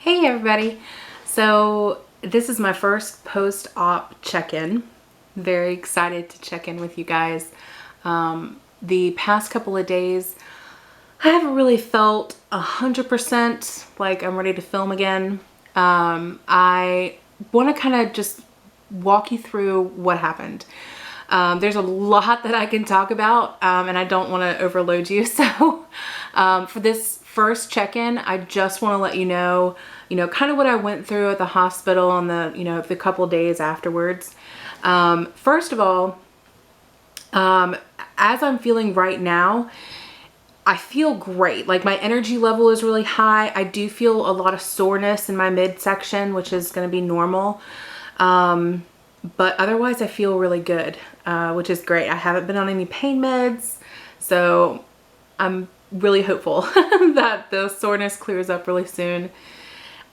Hey everybody. So this is my first post-op check-in. Very excited to check in with you guys. The past couple of days, I haven't really felt 100% like I'm ready to film again. I want to kind of just walk you through what happened. There's a lot that I can talk about, and I don't want to overload you. So for this first check-in, I just want to let you know, kind of what I went through at the hospital and the couple days afterwards. First of all, as I'm feeling right now, I feel great. Like my energy level is really high. I do feel a lot of soreness in my midsection, which is going to be normal. But otherwise I feel really good, which is great. I haven't been on any pain meds, so I'm really hopeful that the soreness clears up really soon.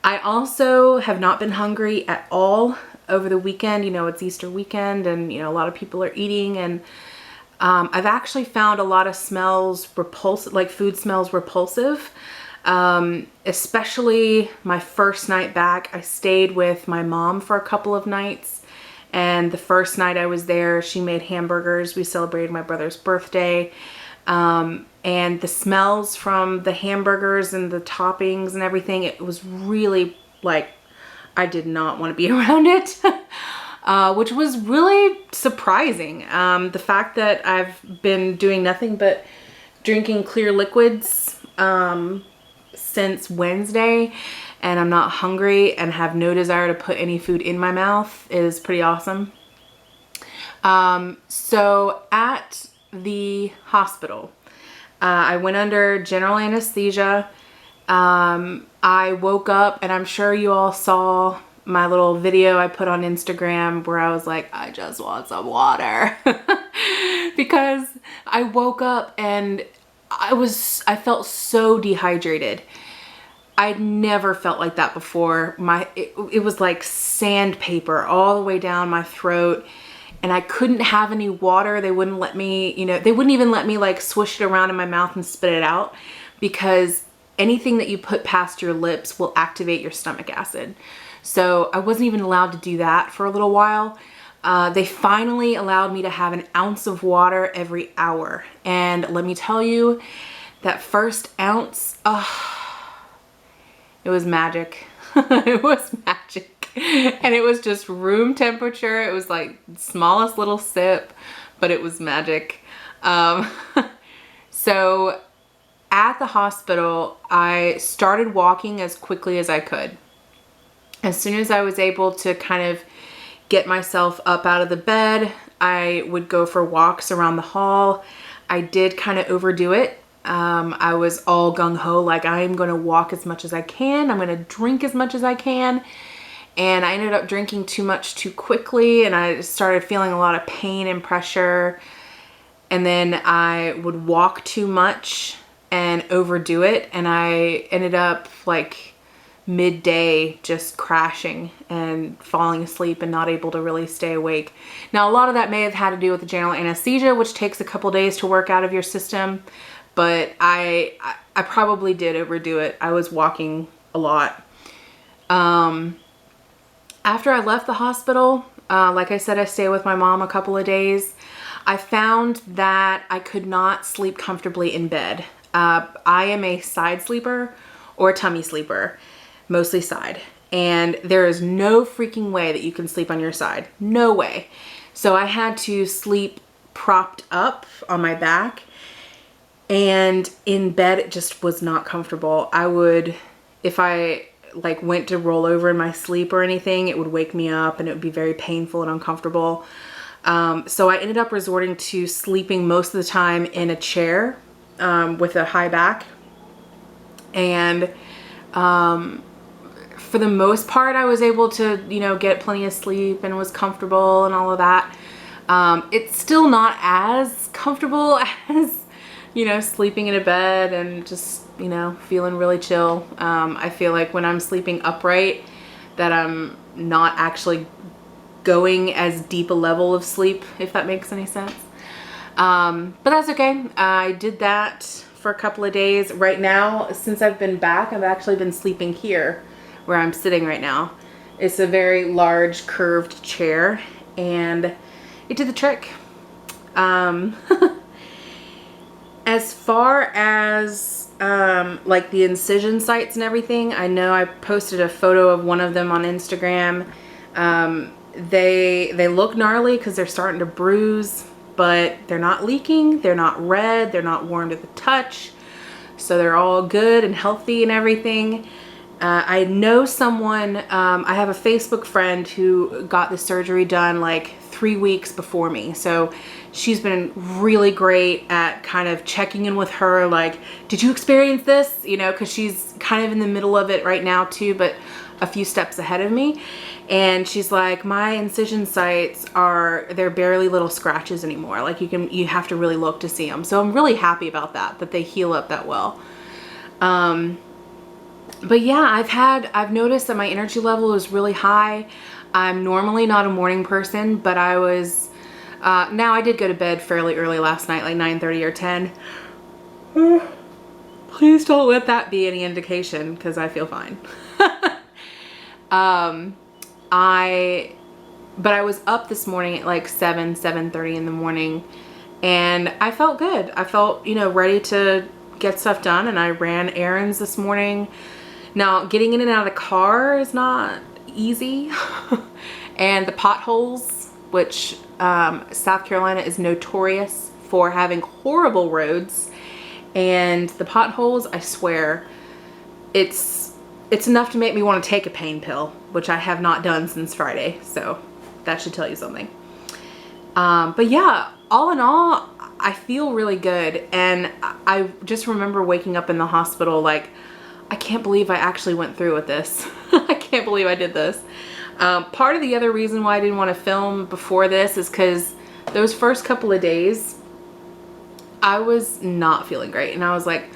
I also have not been hungry at all over the weekend. It's Easter weekend and, a lot of people are eating, and I've actually found a lot of smells repulsive, like food smells repulsive. Especially my first night back. I stayed with my mom for a couple of nights, and the first night I was there, she made hamburgers. We celebrated my brother's birthday. And the smells from the hamburgers and the toppings and everything, it was really like, I did not want to be around it, which was really surprising. The fact that I've been doing nothing but drinking clear liquids, since Wednesday, and I'm not hungry and have no desire to put any food in my mouth is pretty awesome. So at the hospital, I went under general anesthesia. I woke up, and I'm sure you all saw my little video I put on Instagram where I was like, I just want some water because I woke up and I felt so dehydrated. I'd never felt like that before. It was like sandpaper all the way down my throat, and I couldn't have any water. They wouldn't let me, they wouldn't even let me like swish it around in my mouth and spit it out, because anything that you put past your lips will activate your stomach acid. So I wasn't even allowed to do that for a little while. They finally allowed me to have an ounce of water every hour. And let me tell you, that first ounce, it was magic. It was magic. And it was just room temperature. It was like the smallest little sip, but it was magic. So at the hospital, I started walking as quickly as I could. As soon as I was able to kind of get myself up out of the bed, I would go for walks around the hall. I did kind of overdo it. I was all gung-ho, like I'm going to walk as much as I can. I'm going to drink as much as I can. And I ended up drinking too much too quickly, and I started feeling a lot of pain and pressure. And then I would walk too much and overdo it, and I ended up like midday just crashing and falling asleep and not able to really stay awake. Now, a lot of that may have had to do with the general anesthesia, which takes a couple days to work out of your system, but I probably did overdo it. I was walking a lot. After I left the hospital, like I said, I stayed with my mom a couple of days. I found that I could not sleep comfortably in bed. I am a side sleeper or a tummy sleeper, mostly side. And there is no freaking way that you can sleep on your side. No way. So I had to sleep propped up on my back, and in bed it just was not comfortable. I would, if I like went to roll over in my sleep or anything, it would wake me up and it would be very painful and uncomfortable. So I ended up resorting to sleeping most of the time in a chair with a high back. And for the most part, I was able to, get plenty of sleep and was comfortable and all of that. It's still not as comfortable as, sleeping in a bed and just, feeling really chill. I feel like when I'm sleeping upright that I'm not actually going as deep a level of sleep, if that makes any sense. But that's okay. I did that for a couple of days. Right now, since I've been back, I've actually been sleeping here where I'm sitting right now. It's a very large curved chair, and it did the trick. As far as like the incision sites and everything, I know I posted a photo of one of them on Instagram. They look gnarly because they're starting to bruise, but they're not leaking, they're not red, they're not warm to the touch. So they're all good and healthy and everything. I know someone, I have a Facebook friend who got the surgery done like 3 weeks before me. So she's been really great at kind of checking in with her, like, did you experience this? You know, because she's kind of in the middle of it right now too, but a few steps ahead of me. And she's like, my incision sites they're barely little scratches anymore. Like you have to really look to see them. So I'm really happy about that they heal up that well. But yeah, I've noticed that my energy level is really high. I'm normally not a morning person, but I was, now I did go to bed fairly early last night, like 9:30 or 10. Please don't let that be any indication, because I feel fine. But I was up this morning at like 7:30 in the morning, and I felt good. I felt, you know, ready to get stuff done, and I ran errands this morning. Now, getting in and out of the car is not easy. And the potholes, which South Carolina is notorious for having horrible roads, and the potholes, I swear, it's enough to make me want to take a pain pill, which I have not done since Friday. So that should tell you something. But yeah, all in all, I feel really good. And I just remember waking up in the hospital like, I can't believe I actually went through with this. I can't believe I did this. Part of the other reason why I didn't want to film before this is because those first couple of days, I was not feeling great. And I was like,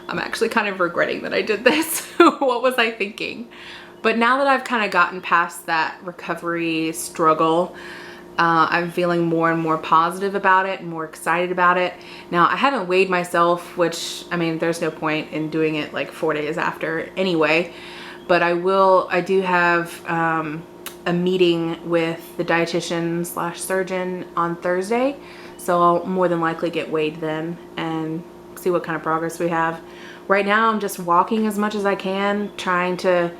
I'm actually kind of regretting that I did this. What was I thinking? But now that I've kind of gotten past that recovery struggle, I'm feeling more and more positive about it and more excited about it. Now, I haven't weighed myself, which, I mean, there's no point in doing it like 4 days after anyway. But I do have a meeting with the dietitian / surgeon on Thursday. So I'll more than likely get weighed then and see what kind of progress we have. Right now, I'm just walking as much as I can, trying to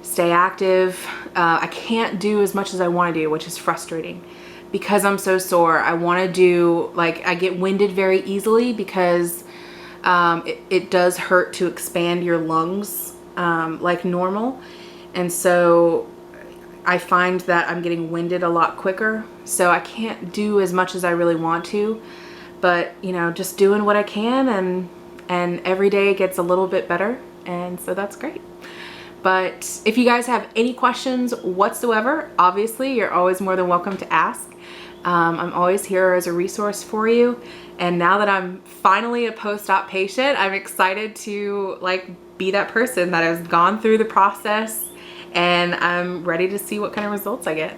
stay active. I can't do as much as I want to do, which is frustrating because I'm so sore. I want to do, like, I get winded very easily because it does hurt to expand your lungs like normal. And so I find that I'm getting winded a lot quicker. So I can't do as much as I really want to, but you know, just doing what I can, and every day gets a little bit better. And so that's great. But if you guys have any questions whatsoever, obviously you're always more than welcome to ask. I'm always here as a resource for you. And now that I'm finally a post-op patient, I'm excited to like be that person that has gone through the process, and I'm ready to see what kind of results I get.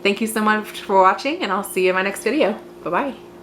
Thank you so much for watching, and I'll see you in my next video. Bye-bye.